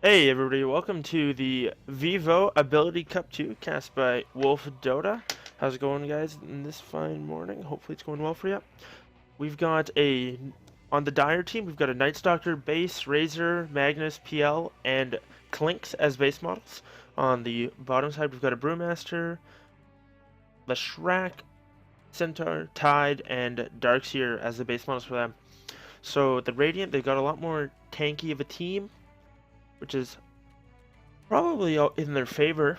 Hey everybody, welcome to the Vivo Ability Cup 2 cast by Wolf Dota. How's it going, guys, in this fine morning? Hopefully it's going well for you. We've got on the Dire team, we've got a Night Stalker, Base, Razor, Magnus, PL, and Clinks as base models. On the bottom side, we've got a Brewmaster, Leshrac, Centaur, Tide, and Darkseer as the base models for them. So the Radiant, they've got a lot more tanky of a team, which is probably in their favor.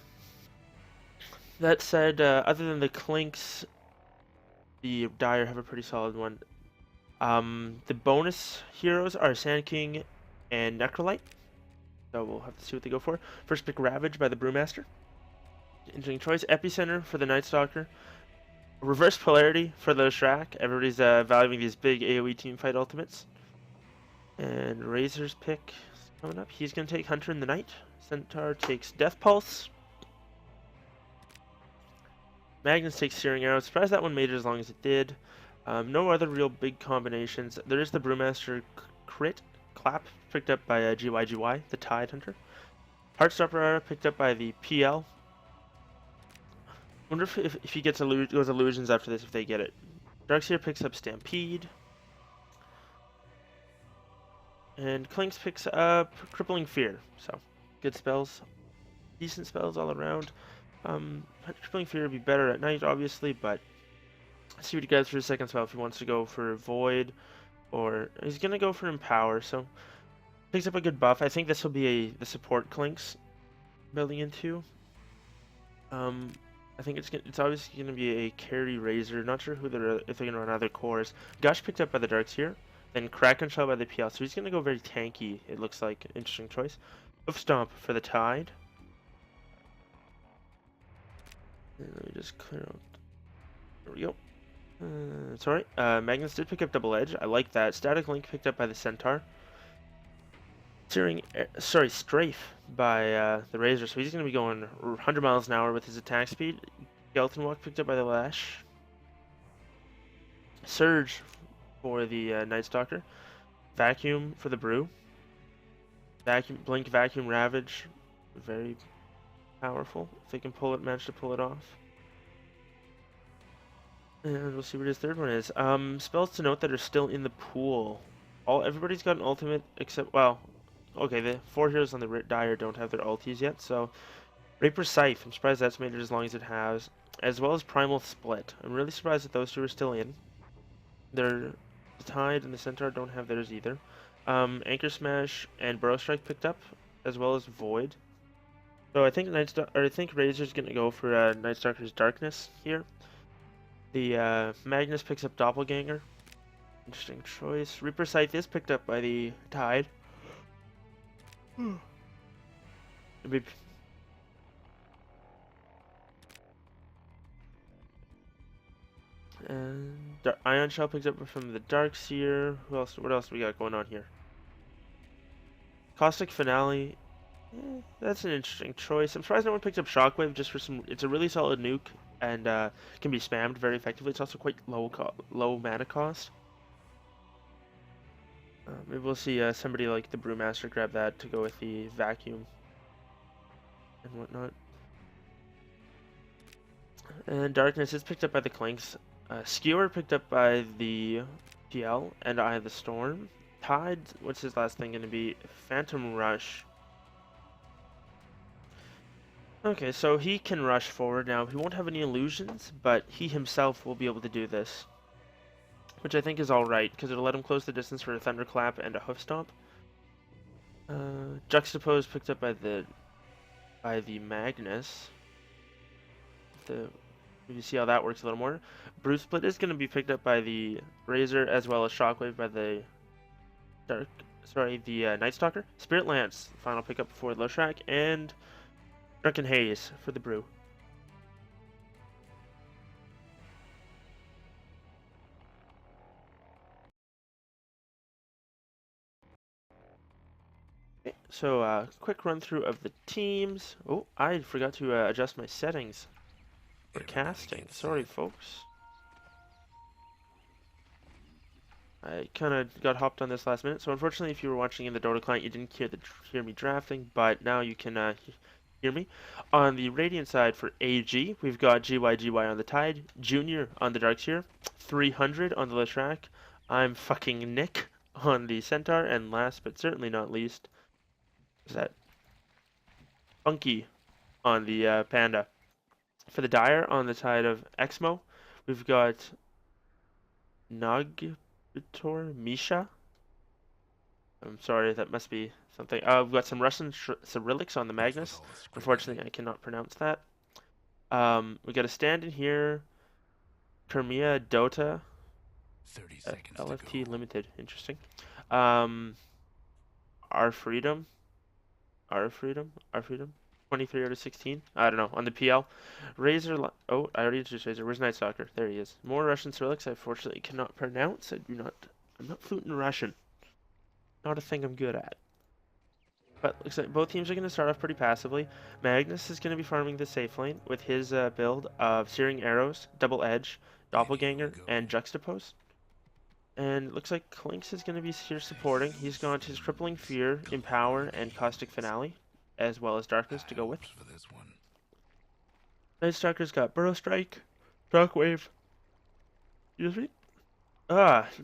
That said, other than the Clinks, the Dire have a pretty solid one. The bonus heroes are Sand King and Necrolite, so we'll have to see what they go for. First pick Ravage by the Brewmaster. Interesting choice. Epicenter for the Night Stalker. Reverse Polarity for the Shrek. Everybody's valuing these big AoE teamfight ultimates. And Razor's pick is coming up. He's going to take Hunter in the Night. Centaur takes Death Pulse. Magnus takes Searing Arrow. Surprised that one made it as long as it did. No other real big combinations. There is the Brewmaster Crit Clap picked up by GYGY, the Tide Hunter. Heartstopper picked up by the PL. Wonder if he gets goes Illusions after this, if they get it. Darkseer picks up Stampede. And Clinks picks up Crippling Fear. So, good spells. Decent spells all around. Crippling Fear would be better at night, obviously, but let's see what he gets for his second spell if he wants to go for Void, or he's going to go for Empower, so picks up a good buff. I think this will be the support Clinks building into. I think it's obviously going to be a carry Razor. Not sure who if they're going to run other cores. Gush picked up by the Darkseer, then Kraken Shell by the PL, so he's going to go very tanky, it looks like. Interesting choice. Hoof Stomp for the Tide. And let me just clear out. There we go. Sorry. Magnus did pick up Double Edge. I like that. Static Link picked up by the Centaur. Strafe by the Razor. So he's going to be going 100 miles an hour with his attack speed. Skeleton Walk picked up by the Lash. Surge for the Night Stalker. Vacuum for the Brew. Blink, Vacuum, Ravage. Very powerful. If they can manage to pull it off. And we'll see what his third one is. Spells to note that are still in the pool. Everybody's got an ultimate except, well, okay, the 4 heroes on the Dire don't have their ultis yet, so Raper Scythe, I'm surprised that's made it as long as it has, as well as Primal Split. I'm really surprised that those two are still in. The Tide and the Centaur don't have theirs either. Anchor Smash and Burrow Strike picked up, as well as Void. So I think Razor's gonna go for Night Stalker's Darkness here. The Magnus picks up Doppelganger. Interesting choice. Reaper Scythe is picked up by the Tide. And Ion Shell picked up from the Darkseer. What else do we got going on here? Caustic Finale. That's an interesting choice. I'm surprised no one picked up Shockwave just for some. It's a really solid nuke and can be spammed very effectively. It's also quite low mana cost. Maybe we'll see somebody like the Brewmaster grab that to go with the Vacuum and whatnot. And Darkness is picked up by the Clinks. Skewer picked up by the PL and Eye of the Storm. Tide, what's his last thing going to be? Phantom Rush. Okay, so he can rush forward now. He won't have any illusions, but he himself will be able to do this. Which I think is alright, because it'll let him close the distance for a Thunderclap and a Hoof Stomp. Juxtapose picked up by the Magnus. You see how that works a little more. Bruce Split is going to be picked up by the Razor, as well as Shockwave by the Night Stalker. Spirit Lance, final pickup for Leshrac, and Drunken Haze for the Brew. Okay, so quick run through of the teams. Oh, I forgot to adjust my settings for casting. Sorry, folks. I kind of got hopped on this last minute, so unfortunately, if you were watching in the Dota client, you didn't hear me drafting, but now you can hear me. On the Radiant side for AG, we've got GYGY on the Tide, Junior on the Darkseer, 300 on the Leshrac. I'm fucking Nick on the Centaur, and last but certainly not least, is that Funky on the Panda. For the Dire on the side of EXMO, we've got Nagbitor Misha. I'm sorry, that must be something. We've got some Russian Cyrillics on the Magnus. Unfortunately, I cannot pronounce that. We got a stand in here. Crimea Dota. 30 seconds LFT to go. Limited. Interesting. Our Freedom. Our Freedom. Our Freedom. 23 out of 16. I don't know. On the PL. Razor. Oh, I already introduced Razor. Where's Night Stalker? There he is. More Russian Cyrillics I fortunately cannot pronounce. I'm not fluent in Russian. Not a thing I'm good at. But looks like both teams are going to start off pretty passively. Magnus is going to be farming the safe lane with his build of Searing Arrows, Double Edge, Doppelganger, and Juxtapose. And it looks like Clinks is going to be here supporting. He's got his Crippling Fear, Empower, and Caustic Finale, as well as Darkness to go with. Night Stalker's got Burrow Strike, Shockwave, excuse me,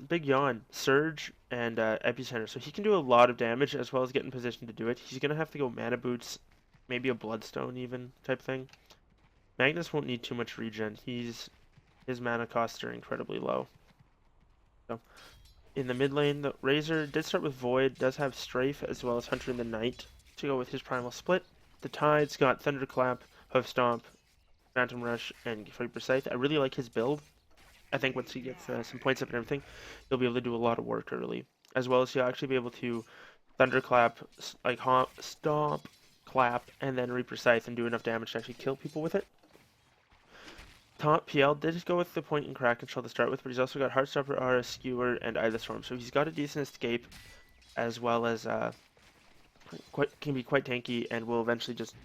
big yawn, Surge, and Epicenter. So he can do a lot of damage as well as get in position to do it. He's gonna have to go Mana Boots, maybe a Bloodstone even type thing. Magnus won't need too much regen. His mana costs are incredibly low. So in the mid lane, the Razor did start with Void, does have Strafe as well as Hunter in the Night to go with his Primal Split. The Tide's got Thunderclap, Hoof Stomp, Phantom Rush, and Viper Scythe. I really like his build. I think once he gets some points up and everything, he'll be able to do a lot of work early. As well as he'll actually be able to Thunderclap, like Stomp, Clap, and then Reaper Scythe and do enough damage to actually kill people with it. Top PL did go with the point and crack control to start with, but he's also got Heartstopper, Aura, Skewer, and Eye of the Storm. So he's got a decent escape, as well as can be quite tanky, and will eventually just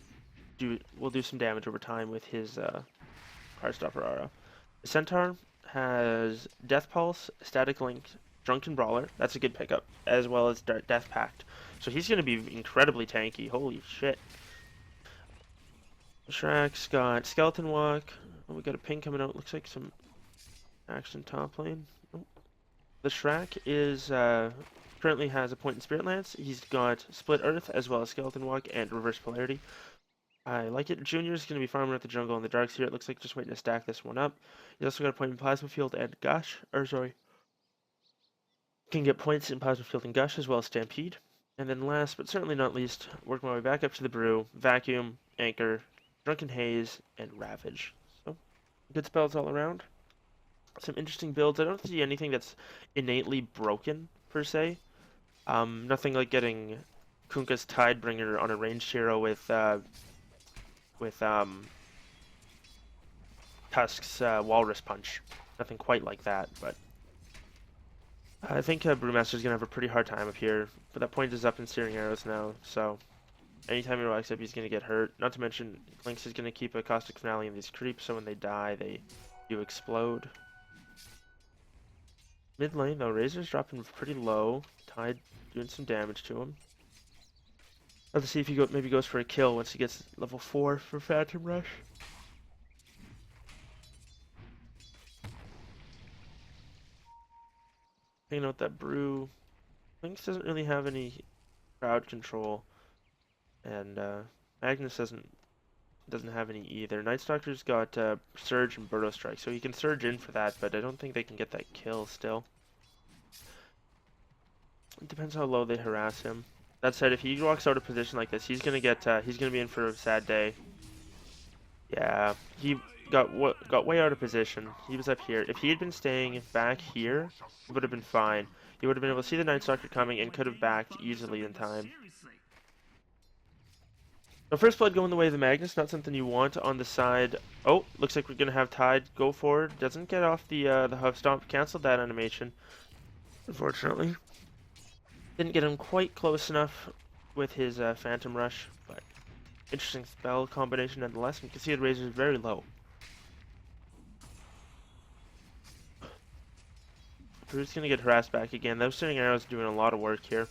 do some damage over time with his Heartstopper Aura. The Centaur has Death Pulse, Static Link, Drunken Brawler. That's a good pickup, as well as Death Pact. So he's going to be incredibly tanky. Holy shit. Shrek's got Skeleton Walk. Oh, we got a ping coming out. Looks like some action top lane. Oh. The Shrek is currently has a point in Spirit Lance. He's got Split Earth as well as Skeleton Walk and Reverse Polarity. I like it. Junior's going to be farming at the jungle in the darks here. It looks like just waiting to stack this one up. He's also got a point in Plasma Field and Gush. Can get points in Plasma Field and Gush as well as Stampede. And then last but certainly not least, working my way back up to the Brew, Vacuum, Anchor, Drunken Haze, and Ravage. So, good spells all around. Some interesting builds. I don't see anything that's innately broken, per se. Nothing like getting Kunkka's Tidebringer on a ranged hero with Tusk's Walrus Punch. Nothing quite like that, but I think Brewmaster's gonna have a pretty hard time up here. But that point is up in Searing Arrows now, so anytime he rocks up, he's gonna get hurt. Not to mention, Lynx is gonna keep a Caustic Finale in these creeps, so when they die, they do explode. Mid lane though, Razor's dropping pretty low. Tide doing some damage to him. Let's see if he maybe goes for a kill once he gets level 4 for Phantom Rush. Hanging out that Brew. Lynx doesn't really have any crowd control, and Magnus doesn't have any either. Night Stalker's got Surge and Burrow Strike, so he can surge in for that, but I don't think they can get that kill still. It depends how low they harass him. That said, if he walks out of position like this, he's gonna be in for a sad day. Yeah, he got way out of position. He was up here. If he had been staying back here, it would have been fine. He would have been able to see the Night Stalker coming and could have backed easily in time. So first blood going the way of the Magnus, not something you want on the side. Oh, looks like we're gonna have Tide go forward. Doesn't get off the Hoof Stomp. Canceled that animation, unfortunately. Didn't get him quite close enough with his Phantom Rush, but interesting spell combination nonetheless. You can see the Razor is very low. Brood's gonna get harassed back again. Those Searing Arrows are doing a lot of work here.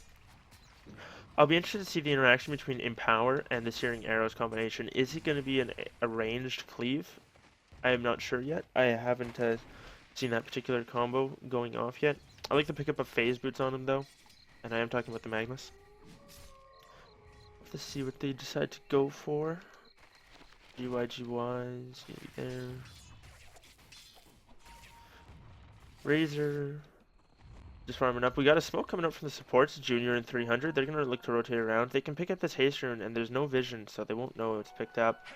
I'll be interested to see the interaction between Empower and the Searing Arrows combination. Is it going to be a ranged cleave? I am not sure yet. I haven't seen that particular combo going off yet. I like the pickup of phase boots on him though, and I am talking about the Magnus. Let's see what they decide to go for. GYGY's gonna be there. Razor. Just farming up. We got a smoke coming up from the supports, Junior and 300. They're going to look to rotate around. They can pick up this haste rune, and there's no vision, so they won't know it's picked up.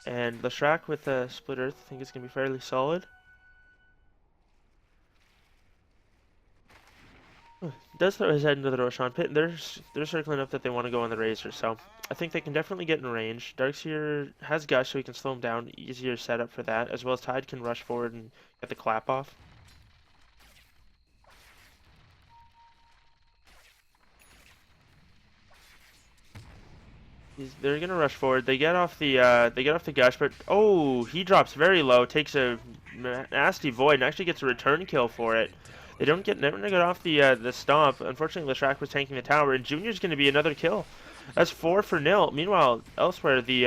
And the Shrek with a Split Earth, I think it's going to be fairly solid. Does throw his head into the Roshan pit, and they're circling up that they want to go on the Razor, so I think they can definitely get in range. Darkseer has Gush, so he can slow him down. Easier setup for that, as well as Tide can rush forward and get the clap off. They're gonna rush forward. They get off the Gush, but oh, he drops very low, takes a nasty void, and actually gets a return kill for it. They never get off the stomp. Unfortunately, Leshrac was tanking the tower, and Junior's gonna be another kill. That's 4-0. Meanwhile, elsewhere, the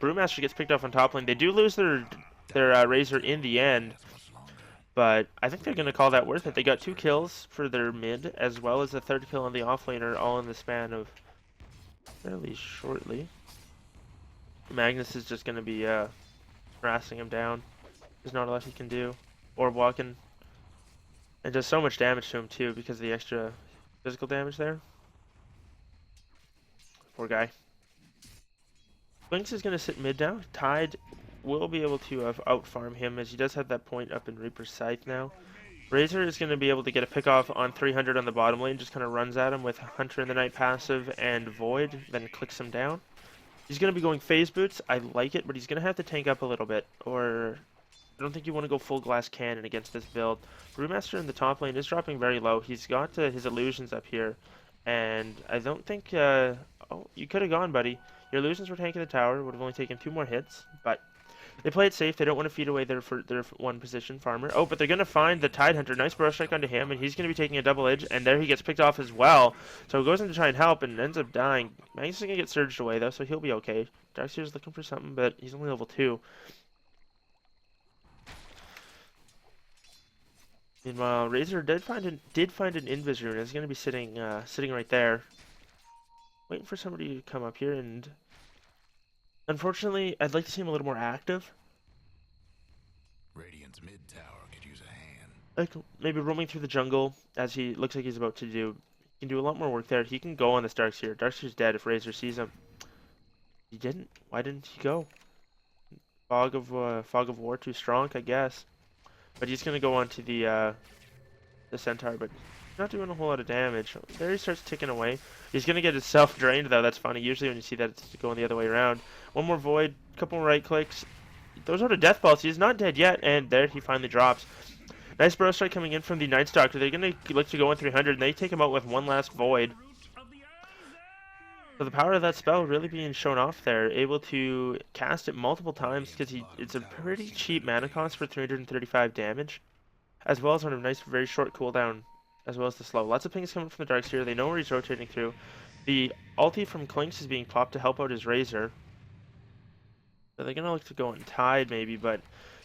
Brewmaster gets picked off on top lane. They do lose their Razor in the end, but I think they're gonna call that worth it. They got 2 kills for their mid, as well as a 3rd kill on the offlaner, all in the span of fairly shortly. Magnus is just going to be harassing him down. There's not a lot he can do. Orb walking. And does so much damage to him too because of the extra physical damage there. Poor guy. Lynx is going to sit mid now. Tide will be able to out-farm him as he does have that point up in Reaper's Scythe now. Razor is going to be able to get a pick off on 300 on the bottom lane, just kind of runs at him with Hunter in the Night passive and Void, then clicks him down. He's going to be going phase boots. I like it, but he's going to have to tank up a little bit, or I don't think you want to go full glass cannon against this build. Brewmaster in the top lane is dropping very low. He's got his illusions up here, and I don't think, oh, you could have gone, buddy. Your illusions were tanking the tower, would have only taken 2 more hits, but they play it safe. They don't want to feed away their one position farmer. Oh, but they're going to find the Tide Hunter. Nice burrow strike onto him, and he's going to be taking a double edge, and there he gets picked off as well. So he goes in to try and help and ends up dying. Magnus is going to get surged away, though, so he'll be okay. Darkseer's looking for something, but he's only level 2. Meanwhile, Razor did find an Invis rune. It's going to be sitting right there, waiting for somebody to come up here, and unfortunately, I'd like to see him a little more active. Radiant's mid tower could use a hand. Like maybe roaming through the jungle as he looks like he's about to do. He can do a lot more work there. He can go on this Darkseer. Darkseer's dead if Razor sees him. He didn't. Why didn't he go? Fog of War too strong, I guess. But he's gonna go on to the Centaur, but not doing a whole lot of damage. There he starts ticking away. He's gonna get himself drained though. That's funny. Usually when you see that, it's going the other way around. One more void, couple more right clicks. Those are the death balls. He's not dead yet, and there he finally drops. Nice burrow strike coming in from the Night Stalker. They're gonna look to go in 300, and they take him out with one last void. So the power of that spell really being shown off there. Able to cast it multiple times because it's a pretty cheap mana cost for 335 damage, as well as on a nice, very short cooldown, as well as the slow. Lots of pings coming from the Darkseer. They know where he's rotating through. The ulti from Clinks is being popped to help out his Razor. So they're gonna look to go on Tide maybe, but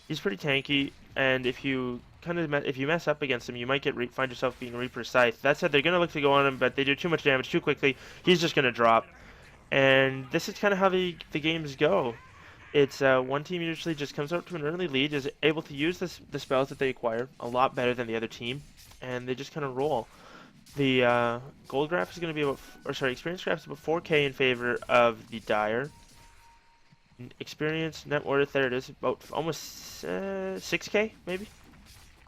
he's pretty tanky. And if you mess up against him, you might find yourself being Reaper's Scythe. That said, they're gonna look to go on him, but they do too much damage too quickly. He's just gonna drop. And this is kind of how the games go. It's one team usually just comes out to an early lead, is able to use the spells that they acquire a lot better than the other team, and they just kind of roll. The gold graph is going to be experience graph is about 4K in favor of the Dire. Experience net worth, there it is, about almost 6K maybe.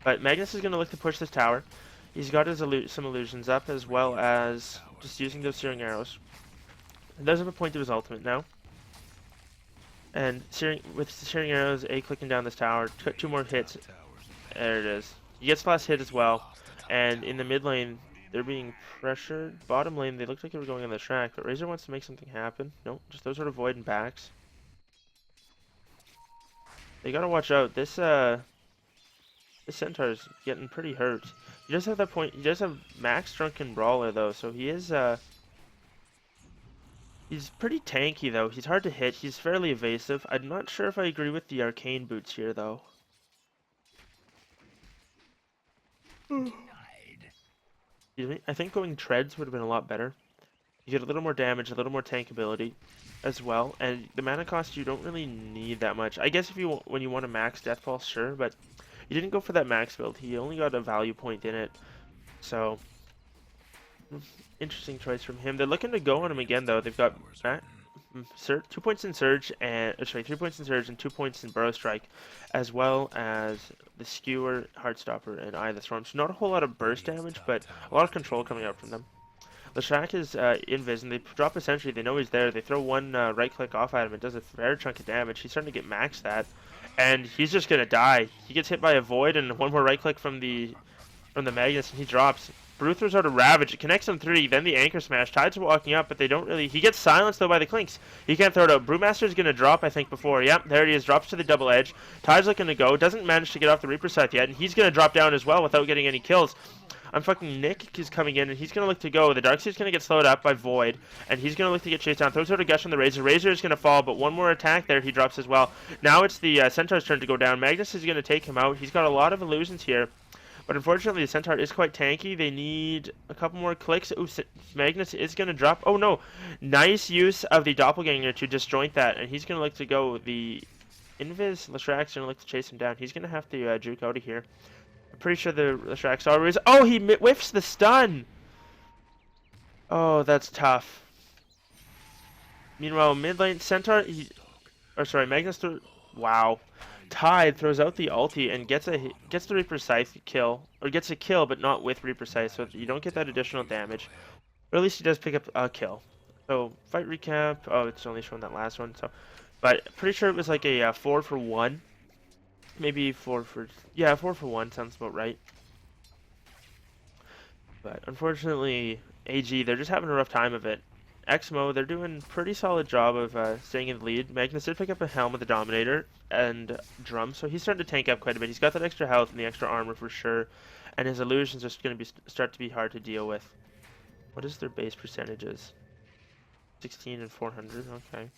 But Magnus is going to look to push this tower. He's got his some illusions up, as well as just using those Searing Arrows. He does have a point to his ultimate now. And with Searing Arrows, clicking down this tower, 2 more hits. There it is. He gets last hit as well. And in the mid lane, they're being pressured. Bottom lane, they look like they were going on the track, but Razor wants to make something happen. Nope, just those sort of void and backs. They gotta watch out. This This Centaur's getting pretty hurt. He does have that point. He does have max Drunken Brawler though, so he is he's pretty tanky though. He's hard to hit. He's fairly evasive. I'm not sure if I agree with the arcane boots here though. Excuse me. I think going treads would have been a lot better. You get a little more damage, a little more tankability as well, and the mana cost you don't really need that much. I guess if you when you want a max death pulse, sure, but he didn't go for that max build. He only got a value point in it, so interesting choice from him. They're looking to go on him again though. They've got 2 points in Surge and 3 points in Surge and 2 points in Burrow Strike, as well as the Skewer, Heartstopper, and Eye of the Storm. So not a whole lot of burst damage, but a lot of control coming out from them. Leshrac is invis, and they drop a sentry. They know he's there. They throw one right click off at him. It does a fair chunk of damage. He's starting to get maxed that, and he's just gonna die. He gets hit by a void, and one more right click from the Magnus, and he drops. Brew throws out a Ravage. It connects him 3, then the Anchor Smash. Tide's walking up, but they don't really... He gets silenced, though, by the Clinks. He can't throw it out. Brewmaster's going to drop, I think, before. Yep, there he is. Drops to the double edge. Tide's looking to go. Doesn't manage to get off the Reaper Scythe yet, and he's going to drop down as well without getting any kills. Unfucking Nick is coming in, and he's going to look to go. The Darkseid's going to get slowed up by Void, and he's going to look to get chased down. Throws out a Gush on the Razor. Razor is going to fall, but one more attack there. He drops as well. Now it's the Centaur's turn to go down. Magnus is going to take him out. He's got a lot of illusions here. But unfortunately, the Centaur is quite tanky. They need a couple more clicks. Ooh, Magnus is going to drop. Oh, no. Nice use of the Doppelganger to disjoint that. And he's going to look to go. The Invis, Leshrac's going to look to chase him down. He's going to have to juke out of here. I'm pretty sure the Leshrac's always... Oh, he whiffs the stun! Oh, that's tough. Meanwhile, mid lane, Centaur... Magnus... Wow. Tide throws out the ulti and gets the Reaper Scythe kill, or gets a kill, but not with Reaper Scythe, so you don't get that additional damage. Or at least he does pick up a kill. So fight recap. Oh, it's only showing that last one. So, but pretty sure it was like a 4 for 1, maybe 4 for 1 sounds about right. But unfortunately, AG they're just having a rough time of it. EXMO, they're doing a pretty solid job of staying in the lead. Magnus did pick up a helm with the Dominator and Drum, so he's starting to tank up quite a bit. He's got that extra health and the extra armor for sure, and his illusions are going to start to be hard to deal with. What is their base percentages? 16 and 400, okay.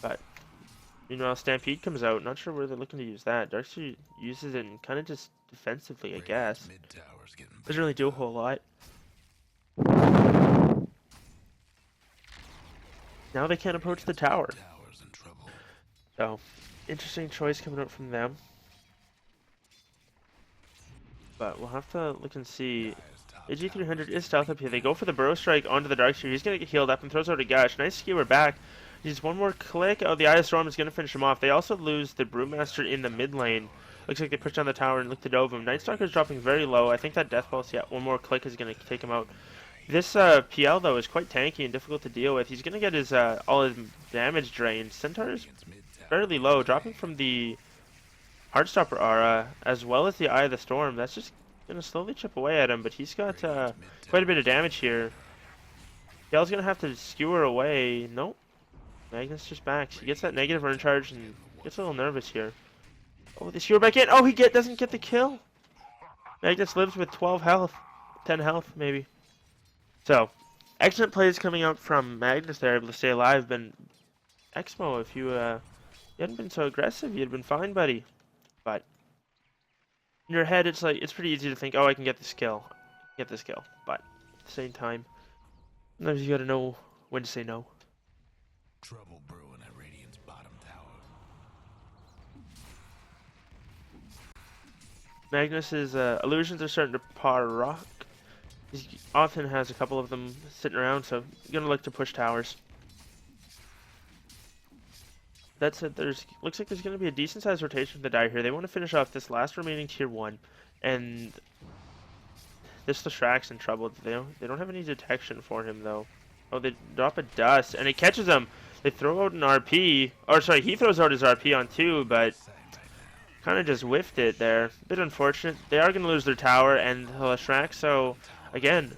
But, meanwhile, Stampede comes out. Not sure where they're looking to use that. Darkseid uses it and kind of just defensively, I guess. Doesn't really do a whole lot. Now they can't approach the tower. So, interesting choice coming out from them. But we'll have to look and see. AG300 is stealth up here. They go for the Burrow Strike onto the Darkseid. He's going to get healed up and throws out a Gush. Nice skewer back. Just one more click. Oh, the Eye of the Storm is going to finish him off. They also lose the Brewmaster in the mid lane. Looks like they pushed down the tower and looked to dove him. Nightstalker's dropping very low. I think that Death Pulse, yeah, one more click is going to take him out. This PL, though, is quite tanky and difficult to deal with. He's going to get his all his damage drained. Centaur is fairly low, dropping from the Heartstopper aura, as well as the Eye of the Storm. That's just going to slowly chip away at him, but he's got quite a bit of damage here. PL's going to have to skewer away. Nope. Magnus just backs. He gets that negative burn charge and gets a little nervous here. Oh, the skewer back in. Oh, he doesn't get the kill. Magnus lives with 12 health. 10 health, maybe. So, excellent plays coming out from Magnus there, able to stay alive. But EXMO, if you hadn't been so aggressive, you'd been fine, buddy. But in your head, it's pretty easy to think, oh, I can get this kill. But at the same time, sometimes you gotta know when to say no. Trouble brewing at Radiant's bottom tower. Magnus's illusions are starting to rock. He often has a couple of them sitting around, so he's gonna look to push towers. That said, looks like there's gonna be a decent sized rotation for the die here. They want to finish off this last remaining tier 1, and this Leshrac's in trouble. They don't have any detection for him though. Oh, they drop a dust, and it catches him. They throw out an RP, or sorry, he throws out his RP on 2, but kind of just whiffed it there. A bit unfortunate. They are going to lose their tower and the Leshrac, so again,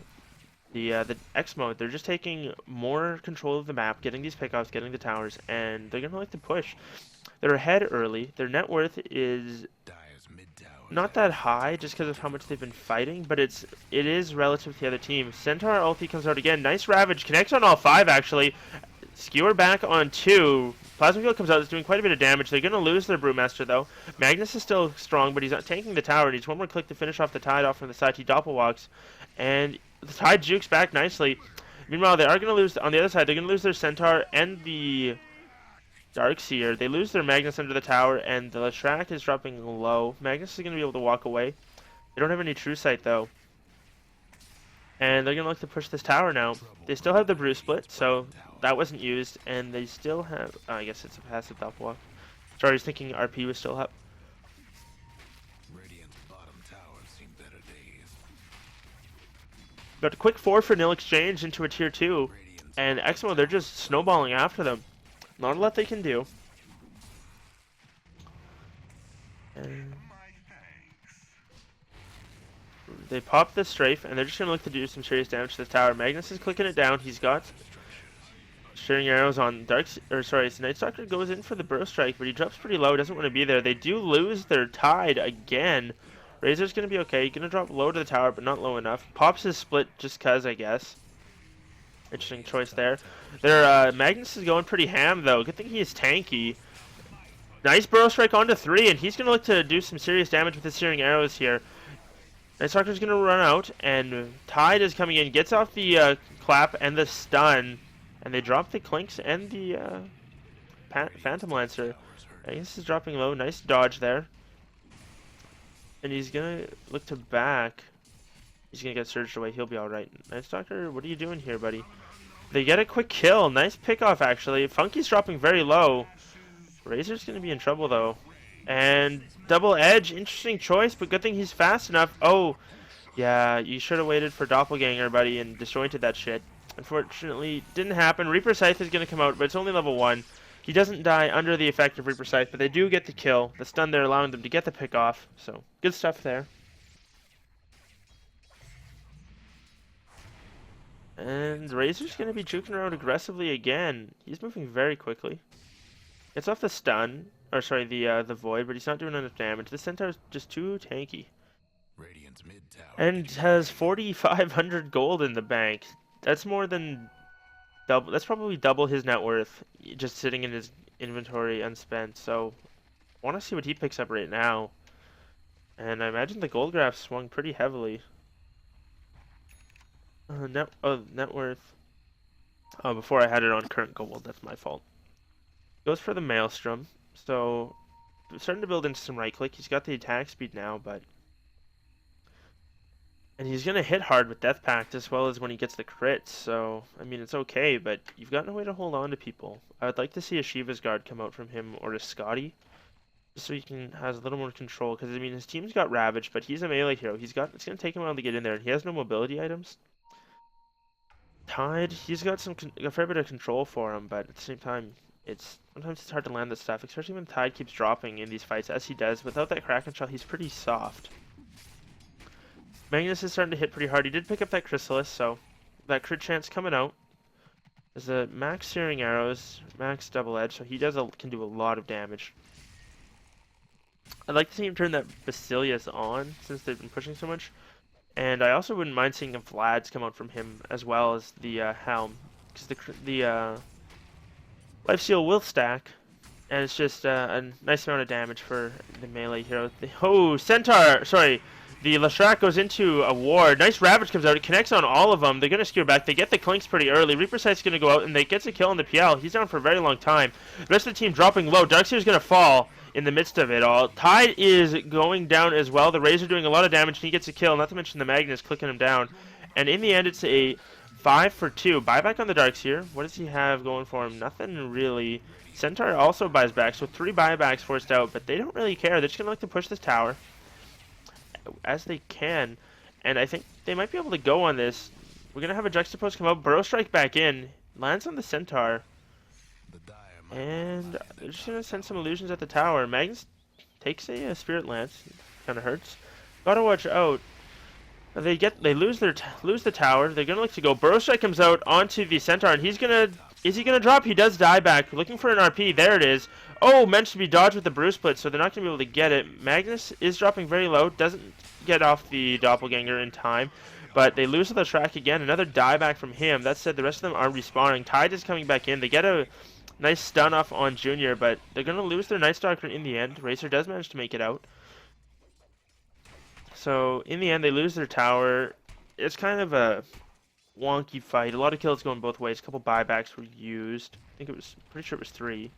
the EXMO. They're just taking more control of the map, getting these pickoffs, getting the towers, and they're gonna like to push. They're ahead early. Their net worth is Dyer's mid tower not that high just because of how much they've been fighting, but it is relative to the other team. Centaur ulti comes out again. Nice Ravage. Connects on all 5, actually. Skewer back on 2. Plasma Field comes out. It's doing quite a bit of damage. They're going to lose their Brewmaster, though. Magnus is still strong, but he's not tanking the tower. Needs one more click to finish off the Tide off from the side. He doppelwalks. And the Tide jukes back nicely. Meanwhile, they are going to lose, on the other side, they're going to lose their Centaur and the Darkseer. They lose their Magnus under the tower, and the Leshrac is dropping low. Magnus is going to be able to walk away. They don't have any True Sight, though. And they're going to look to push this tower now. They still have the Brew Split, so that wasn't used. And they still have... Oh, I guess it's a passive doppelwalk. Sorry, I was thinking RP was still up. Radiant's bottom tower seen better days. Got a quick 4 for nil exchange into a tier 2. And EXMO, they're just snowballing after them. Not a lot they can do. And they pop the strafe, and they're just going to look to do some serious damage to this tower. Magnus is clicking it down. He's got sharing arrows on Night Stalker goes in for the burrow strike, but he drops pretty low. Doesn't want to be there. They do lose their Tide again. Razor's going to be okay. He's going to drop low to the tower, but not low enough. Pops his split just cause, I guess. Interesting choice there. Their Magnus is going pretty ham, though. Good thing he is tanky. Nice burrow strike onto 3, and he's going to look to do some serious damage with his searing arrows here. Night Stalker's going to run out, and Tide is coming in. Gets off the clap and the stun, and they drop the Clinks and the Phantom Lancer. Magnus is dropping low. Nice dodge there. And he's going to look to back. He's going to get surged away. He'll be alright. Night Stalker, what are you doing here, buddy? They get a quick kill. Nice pickoff, actually. Funky's dropping very low. Razor's going to be in trouble, though. And double edge, interesting choice, but good thing he's fast enough. Oh, yeah, you should have waited for Doppelganger, buddy, and disjointed that shit. Unfortunately, didn't happen. Reaper Scythe is going to come out, but it's only level 1. He doesn't die under the effect of Reaper Scythe, but they do get the kill. The stun there allowing them to get the pick off, so good stuff there. And Razor's going to be juking around aggressively again. He's moving very quickly. It's off the stun, or sorry, the void, but he's not doing enough damage. The Centaur's just too tanky. Radiant's mid tower And has 4,500 gold in the bank. That's more than double. That's probably double his net worth, just sitting in his inventory unspent. So, I want to see what he picks up right now. And I imagine the gold graph swung pretty heavily. Net worth. Oh, before I had it on current gold, that's my fault. Goes for the Maelstrom. So, starting to build into some right click. He's got the attack speed now, but... And he's going to hit hard with Death Pact as well as when he gets the crits. So, I mean, it's okay, but you've got no way to hold on to people. I would like to see a Shiva's Guard come out from him or a Scotty. Just so he has a little more control. Because, I mean, his team's got Ravage, but he's a melee hero. It's going to take him a while to get in there. And he has no mobility items. Tide, he's got a fair bit of control for him, but at the same time, sometimes it's hard to land this stuff, especially when Tide keeps dropping in these fights, as he does. Without that Kraken shot, he's pretty soft. Magnus is starting to hit pretty hard. He did pick up that Chrysalis, so that crit chance coming out. There's a max searing arrows, max double edge, so he can do a lot of damage. I'd like to see him turn that Basilius on, since they've been pushing so much. And I also wouldn't mind seeing a Vlad's come out from him, as well as the Helm. Because the Life Seal will stack, and it's just a nice amount of damage for the melee hero. Centaur! Sorry, the Leshrac goes into a ward. Nice Ravage comes out. It connects on all of them. They're going to skewer back. They get the Clinks pretty early. Reaper Sight's going to go out, and they gets a kill on the PL. He's down for a very long time. The rest of the team dropping low. Darkseer's going to fall in the midst of it all. Tide is going down as well. The Razor doing a lot of damage, and he gets a kill, not to mention the Magnus clicking him down. And in the end, it's a 5 for 2. Buyback on the Darkseer. What does he have going for him? Nothing really. Centaur also buys back, so 3 buybacks forced out, but they don't really care. They're just going to look to push this tower as they can, and I think they might be able to go on this. We're going to have a Juxtapose come up, Burrow Strike back in, lands on the Centaur, and they're just going to send some illusions at the tower. Magnus takes a Spirit Lance, kind of hurts. Gotta watch out. They lose lose the tower. They're gonna look to go. Burrow Strike comes out onto the Centaur, and is he gonna drop? He does die back. Looking for an RP. There it is. Oh, meant to be dodged with the Brew Split, so they're not gonna be able to get it. Magnus is dropping very low. Doesn't get off the Doppelganger in time, but they lose the track again. Another die back from him. That said, the rest of them are respawning. Tide is coming back in. They get a nice stun off on Junior, but they're gonna lose their Night Stalker in the end. Racer does manage to make it out. So in the end, they lose their tower. It's kind of a wonky fight. A lot of kills going both ways. A couple buybacks were used. I think it was, pretty sure it was 3.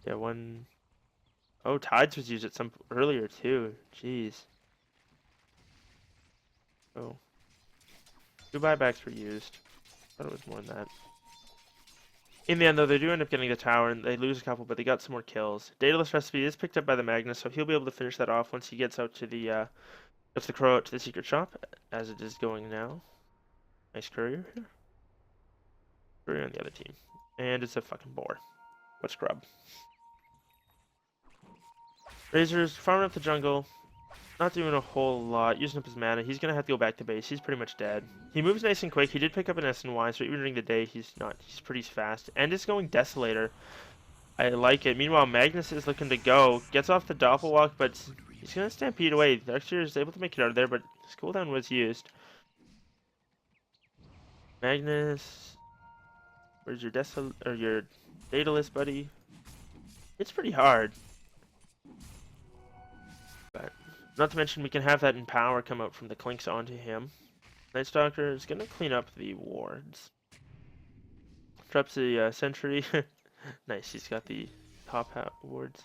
Yeah, 1. Oh, Tides was used at some earlier too. Jeez. Oh. 2 buybacks were used. I thought it was more than that. In the end, though, they do end up getting the tower, and they lose a couple, but they got some more kills. Daedalus Recipe is picked up by the Magnus, so he'll be able to finish that off once he gets out to the, gets the crow out to the secret shop, as it is going now. Nice courier here. Courier on the other team. And it's a fucking boar. What scrub? Razor's farming up the jungle. Not doing a whole lot. Using up his mana. He's going to have to go back to base. He's pretty much dead. He moves nice and quick. He did pick up an SNY, so even during the day, he's pretty fast. And it's going Desolator. I like it. Meanwhile, Magnus is looking to go. Gets off the Doppelwalk, but he's going to stampede away. The Darkseer is able to make it out of there, but his cooldown was used. Magnus, where's your your Daedalus, buddy? It's pretty hard. But not to mention we can have that Empower come out from the Clinks onto him. Night Stalker is gonna clean up the wards. Drops the sentry. Nice, he's got the top hat wards.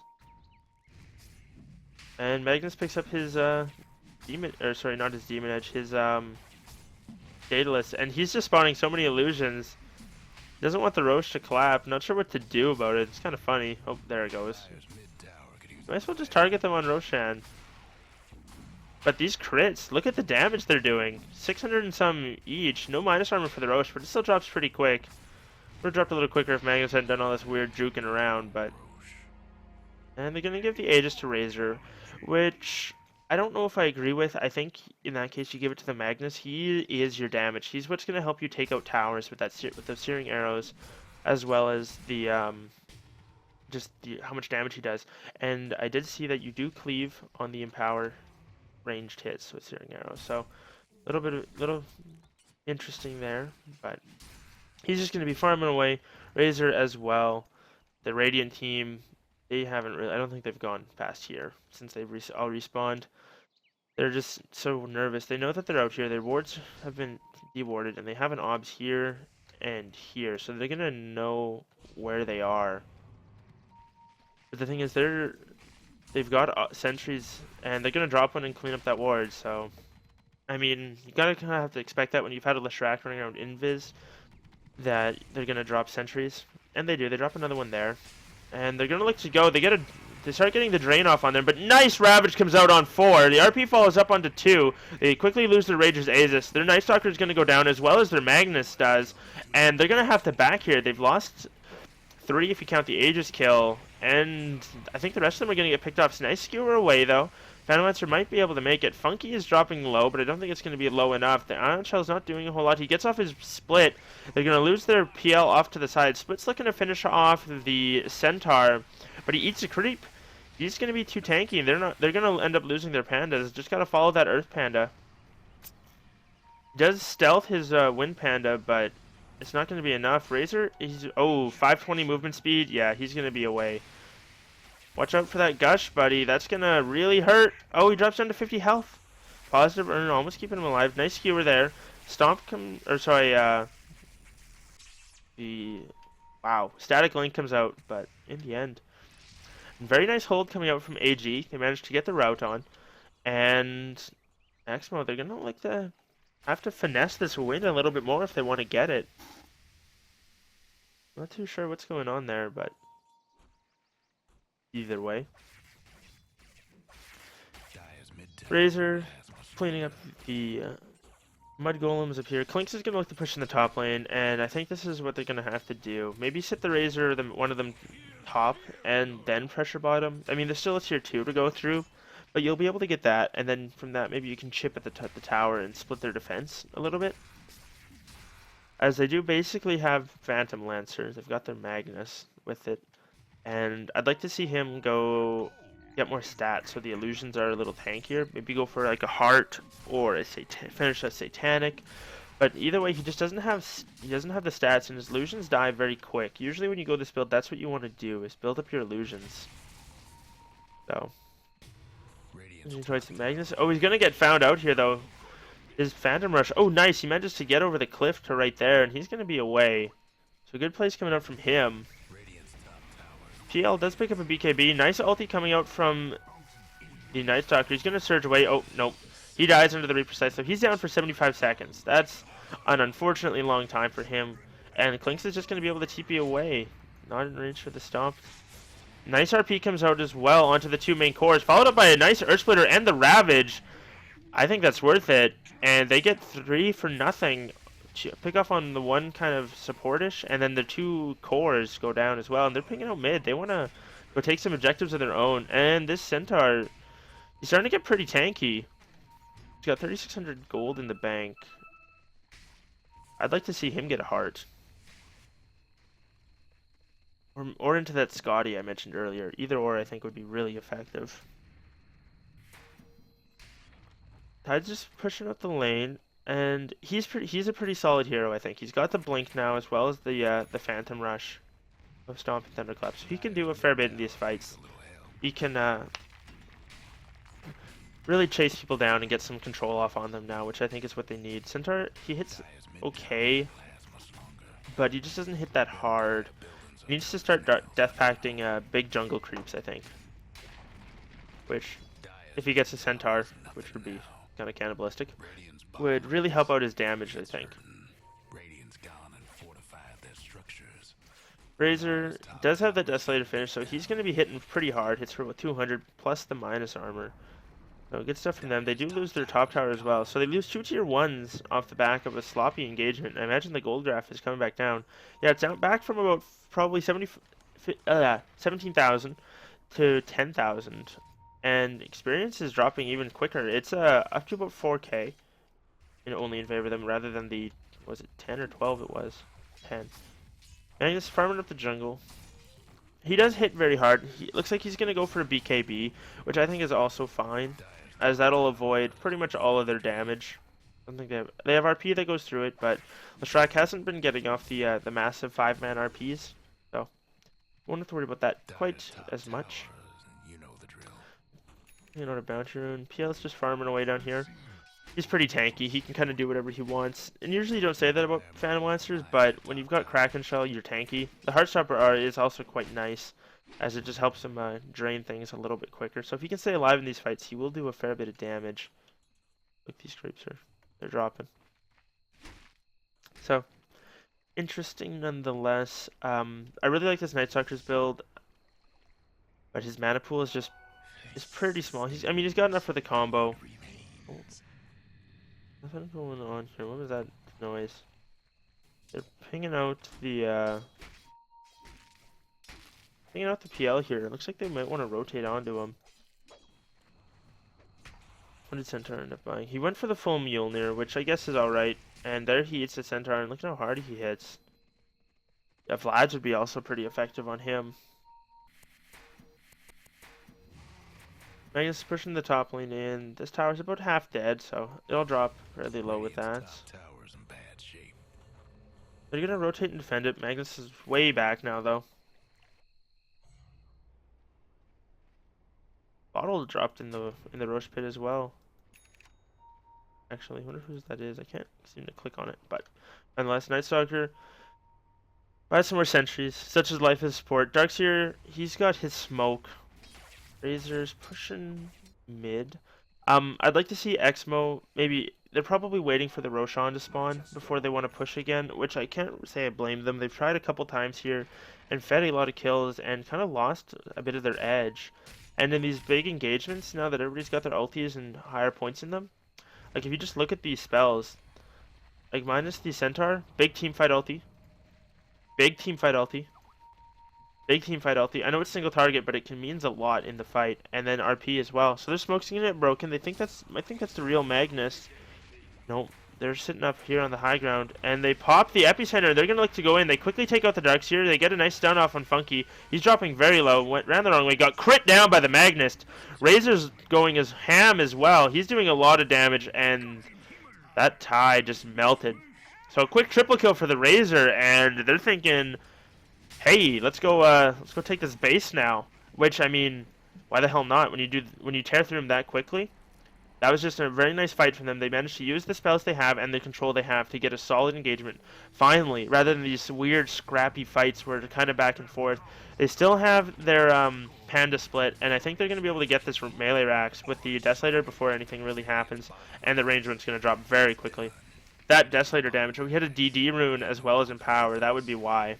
And Magnus picks up his demon, or sorry, not his demon edge, his Daedalus, and he's just spawning so many illusions. He doesn't want the Roche to clap. Not sure what to do about it. It's kind of funny. Oh, there it goes. Might as well just target them on Roshan. But these crits, look at the damage they're doing. 600 and some each. No minus armor for the Roche, but it still drops pretty quick. Would have dropped a little quicker if Magnus hadn't done all this weird juking around, but... And they're going to give the Aegis to Razor, which... I don't know if I agree with. I think in that case you give it to the Magnus. He is your damage. He's what's going to help you take out towers with with the searing arrows, as well as the how much damage he does. And I did see that you do cleave on the Empower ranged hits with searing arrows. So a little interesting there, but he's just going to be farming away. Razor as well. The Radiant team, they haven't really, I don't think they've gone past here since they've all respawned. They're just so nervous. They know that they're out here. Their wards have been dewarded, and they have an obs here and here, so they're gonna know where they are. But the thing is, they've got sentries, and they're gonna drop one and clean up that ward. So, I mean, you gotta kind of have to expect that when you've had a Leshrac running around Invis, that they're gonna drop sentries, and they do. They drop another one there. And they're gonna look to go. They start getting the drain off on them, but nice Ravage comes out on 4. The RP follows up onto 2. They quickly lose their Rager's Aegis. Their Night Stalker is gonna go down as well as their Magnus does, and they're gonna have to back here. They've lost 3 if you count the Aegis kill, and I think the rest of them are gonna get picked off. Nice skewer away though. Phantomancer might be able to make it. Funky is dropping low, but I don't think it's going to be low enough. The Iron Shell's not doing a whole lot. He gets off his split. They're going to lose their PL off to the side. Split's looking to finish off the Centaur, but he eats a creep. He's going to be too tanky, and they're going to end up losing their pandas. Just got to follow that Earth Panda. Does stealth his Wind Panda, but it's not going to be enough. Razor, 520 movement speed. Yeah, he's going to be away. Watch out for that Gush, buddy. That's gonna really hurt. Oh, he drops down to 50 health. Positive earn, almost keeping him alive. Nice skewer there. Stomp Static Link comes out, but in the end, very nice hold coming out from AG. They managed to get the route on, and EXMO, they're gonna have to finesse this win a little bit more if they want to get it. Not too sure what's going on there, but. Either way. Razor cleaning up the Mud Golems up here. Clinks is going to look to push in the top lane, and I think this is what they're going to have to do. Maybe sit the Razor, or one of them top, and then pressure bottom. I mean, there's still a tier 2 to go through, But you'll be able to get that, and then from that, maybe you can chip at the tower and split their defense a little bit. As they do basically have Phantom Lancer. They've got their Magnus with it. And I'd like to see him go get more stats so the illusions are a little tankier. Maybe go for like a heart or finish a satanic. But either way, he doesn't have the stats, and his illusions die very quick. Usually when you go this build, that's what you want to do, is build up your illusions. So enjoy some Magnus. Oh, he's gonna get found out here though. His Phantom Rush. Oh, nice. He manages to get over the cliff to right there, and he's gonna be away. So good plays coming out from him. PL does pick up a BKB. Nice ulti coming out from the Night Stalker. He's gonna surge away. Oh, nope. He dies under the Reaper Sight, so he's down for 75 seconds. That's an unfortunately long time for him. And Clinks is just going to be able to TP away. Not in range for the stomp. Nice RP comes out as well onto the two main cores, followed up by a nice Earth Splitter and the Ravage. I think that's worth it. And they get 3 for nothing. Pick off on the one kind of supportish, and then the 2 cores go down as well. And they're picking out mid. They want to go take some objectives of their own. And this Centaur, he's starting to get pretty tanky. He's got 3,600 gold in the bank. I'd like to see him get a heart. Or into that Scotty I mentioned earlier. Either or I think would be really effective. Tide's just pushing up the lane, and he's a pretty solid hero, I think. He's got the blink now as well as the Phantom Rush of Stomp and Thunderclap. So he can do a fair bit in these fights. He can really chase people down and get some control off on them now, which I think is what they need. Centaur, he hits okay, but he just doesn't hit that hard. He needs to start death pacting big jungle creeps, I think. Which, if he gets a Centaur, which would be kind of cannibalistic, would really help out his damage, I think. Razor does have the Desolator finish, so he's going to be hitting pretty hard. Hits for about 200 plus the minus armor. So good stuff from them. They do lose their top tower as well. So they lose 2 tier 1s off the back of a sloppy engagement. I imagine the gold draft is coming back down. Yeah, it's down back from about probably 17,000 to 10,000. And experience is dropping even quicker. It's up to about 4k. And only in favor of them rather than the, was it 10 or 12 it was? 10. And he's farming up the jungle. He does hit very hard. He looks like he's going to go for a BKB, which I think is also fine, as that'll avoid pretty much all of their damage. I don't think they have RP that goes through it, but Leshrac hasn't been getting off the massive 5-man RPs, so won't have to worry about that quite as much. You know, the bounty rune. PL's just farming away down here. He's pretty tanky. He can kind of do whatever he wants. And usually you don't say that about Phantom Lancers, but when you've got Kraken Shell, you're tanky. The Heartstopper R is also quite nice, as it just helps him drain things a little bit quicker. So if he can stay alive in these fights, he will do a fair bit of damage. Look, these creeps they're dropping. So, interesting nonetheless. I really like this Night Stalker's build, but his mana pool is pretty small. I mean, he's got enough for the combo. Oh. Nothing going on here. What was that noise? They're pinging out the PL here. It looks like they might want to rotate onto him. What did Centaur end up buying? He went for the full Mjolnir, which I guess is alright. And there he hits the Centaur, and look at how hard he hits. Yeah, Vlad's would be also pretty effective on him. Magnus pushing the top lane in. This tower's about half dead, so it'll drop really low with that. They're gonna rotate and defend it. Magnus is way back now, though. Bottle dropped in the Roche pit as well. Actually, I wonder whose that is. I can't seem to click on it, but nonetheless, Night Stalker buys some more sentries, such as Life as Support. Darkseer, he's got his smoke. Razor's pushing mid. I'd like to see EXMO. Maybe they're probably waiting for the Roshan to spawn before they want to push again, which I can't say I blame them. They've tried a couple times here and fed a lot of kills and kind of lost a bit of their edge. And in these big engagements, now that everybody's got their ultis and higher points in them, like if you just look at these spells, like minus the Centaur, big team fight ulti, big team fight ulti, Big team fight ulti. I know it's single target, but it can means a lot in the fight. And then RP as well. So their smoke's gonna get broken. They think I think that's the real Magnus. Nope. They're sitting up here on the high ground, and they pop the epicenter. They're gonna look to go in. They quickly take out the Darkseer. They get a nice stun off on Funky. He's dropping very low. Ran the wrong way. Got crit down by the Magnus. Razor's going as ham as well. He's doing a lot of damage, and that tie just melted. So a quick triple kill for the Razor, and they're thinking, hey, let's go take this base now. Which, I mean, why the hell not? When you tear through him that quickly, that was just a very nice fight from them. They managed to use the spells they have and the control they have to get a solid engagement. Finally, rather than these weird scrappy fights where they're kind of back and forth, they still have their Panda split, and I think they're going to be able to get this melee racks with the Desolator before anything really happens, and the range run's going to drop very quickly. That Desolator damage, if we hit a DD rune as well as Empower, that would be why.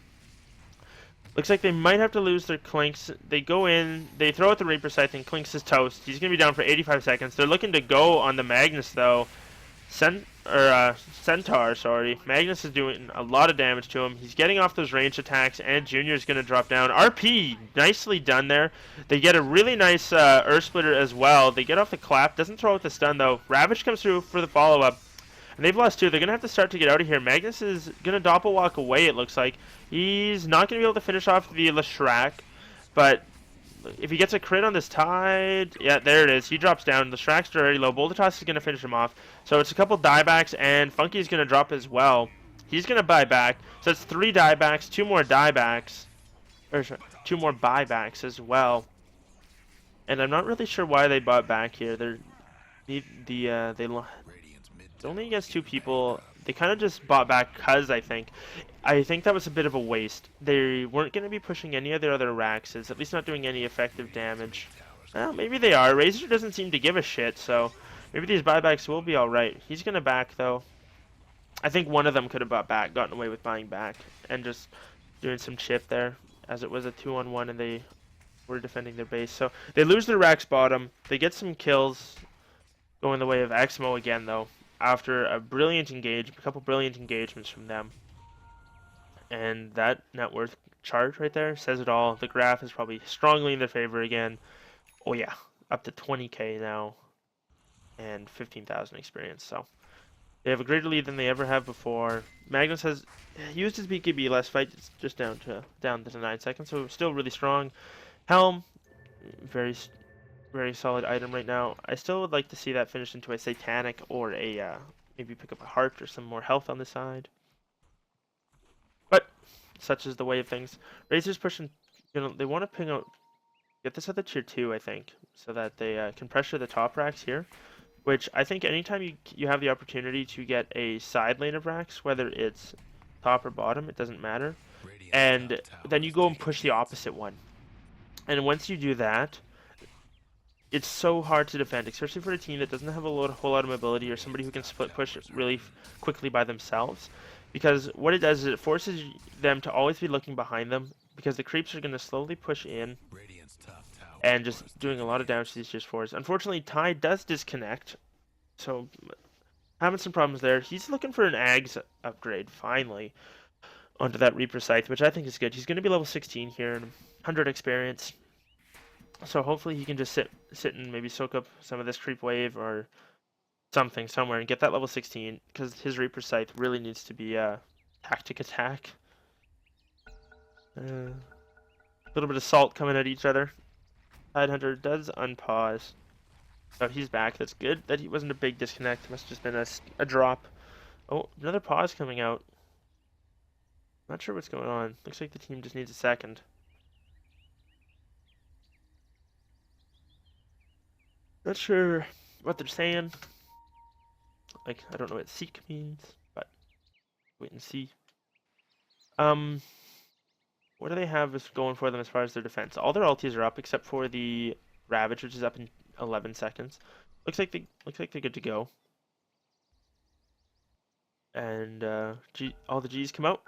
Looks like they might have to lose their Clinks. They go in, they throw out the Reaper Scythe, and Clinks is toast. He's going to be down for 85 seconds. They're looking to go on the Magnus, though. Centaur, sorry. Magnus is doing a lot of damage to him. He's getting off those ranged attacks, and Junior's going to drop down. RP, nicely done there. They get a really nice Earth Splitter as well. They get off the clap. Doesn't throw out the stun, though. Ravage comes through for the follow-up. And they've lost two. They're going to have to start to get out of here. Magnus is going to doppel walk away, it looks like. He's not going to be able to finish off the Leshrac. But if he gets a crit on this Tide... Yeah, there it is. He drops down. Leshrac's already low. Boulder Toss is going to finish him off. So it's a couple diebacks, and Funky's going to drop as well. He's going to buy back. So it's 3 diebacks, 2 more diebacks. Or sorry, 2 more buybacks as well. And I'm not really sure why they bought back here. They only against 2 people. They kind of just bought back because I think that was a bit of a waste. They weren't going to be pushing any of their other Raxes, at least not doing any effective damage. Well, maybe they are. Razor doesn't seem to give a shit, so maybe these buybacks will be alright. He's going to back, though. I think one of them could have bought back, gotten away with buying back, and just doing some chip there, as it was a 2-on-1 and they were defending their base. So they lose their Rax bottom. They get some kills going the way of EXMO again, though, after a couple brilliant engagements from them. And that net worth chart right there says it all. The graph is probably strongly in their favor again. Oh yeah, up to 20k now and 15,000 experience. So they have a greater lead than they ever have before. Magnus has used his BKB last fight, it's just down to 9 seconds, so still really strong. Helm, very solid item right now. I still would like to see that finish into a Satanic or a maybe pick up a heart or some more health on the side. But such is the way of things. Razor's pushing. They want to ping out, get this at the tier 2, I think, so that they can pressure the top racks here. Which I think anytime you have the opportunity to get a side lane of racks, whether it's top or bottom, it doesn't matter. And then you go and push the opposite one. And once you do that, it's so hard to defend, especially for a team that doesn't have a whole lot of mobility or somebody who can split push really quickly by themselves. Because what it does is it forces them to always be looking behind them, because the creeps are going to slowly push in and just doing a lot of damage to these tier 4s. Unfortunately, Ty does disconnect, so having some problems there. He's looking for an Ags upgrade, finally, onto that Reaper Scythe, which I think is good. He's going to be level 16 here and 100 experience. So hopefully he can just sit and maybe soak up some of this creep wave or something somewhere and get that level 16, because his Reaper Scythe really needs to be a tactic attack. A little bit of salt coming at each other. Tidehunter does unpause. Oh, he's back. That's good. That he wasn't a big disconnect. It must have just been a drop. Oh, another pause coming out. Not sure what's going on. Looks like the team just needs a second. Not sure what they're saying. Like, I don't know what seek means, but wait and see. What do they have going for them as far as their defense? All their ultis are up except for the Ravage, which is up in 11 seconds. Looks like they're good to go. And all the G's come out.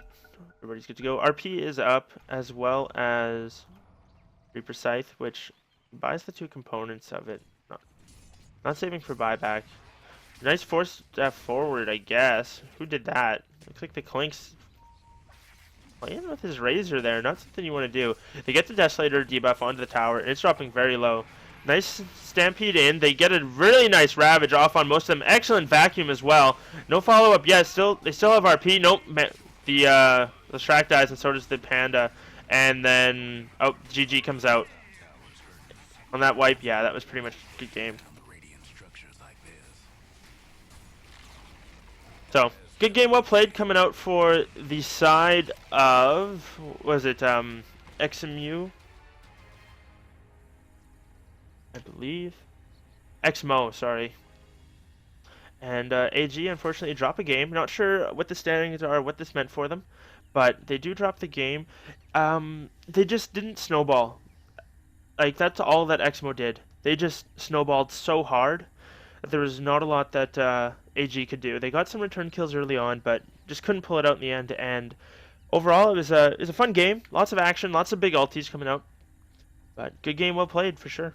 Everybody's good to go. RP is up, as well as Reaper Scythe, which buys the 2 components of it. Not saving for buyback. Nice force step forward, I guess. Who did that? Looks like the Clinks. Playing with his Razor there, not something you want to do. They get the Desolator debuff onto the tower, and it's dropping very low. Nice Stampede in. They get a really nice Ravage off on most of them. Excellent Vacuum as well. No follow-up yet. They still have RP. Nope. The Shrek dies, and so does the Panda. And then, oh, GG comes out. On that wipe, yeah, that was pretty much a good game. So, good game, well played, coming out for the side of, what was it, EXMO? I believe. EXMO, sorry. And AG, unfortunately, drop a game. Not sure what the standings are, what this meant for them, but they do drop the game. They just didn't snowball. Like, that's all that EXMO did. They just snowballed so hard that there was not a lot that AG could do. They got some return kills early on, but just couldn't pull it out in the end. And overall, it was a fun game. Lots of action, lots of big ultis coming out. But good game, well played, for sure.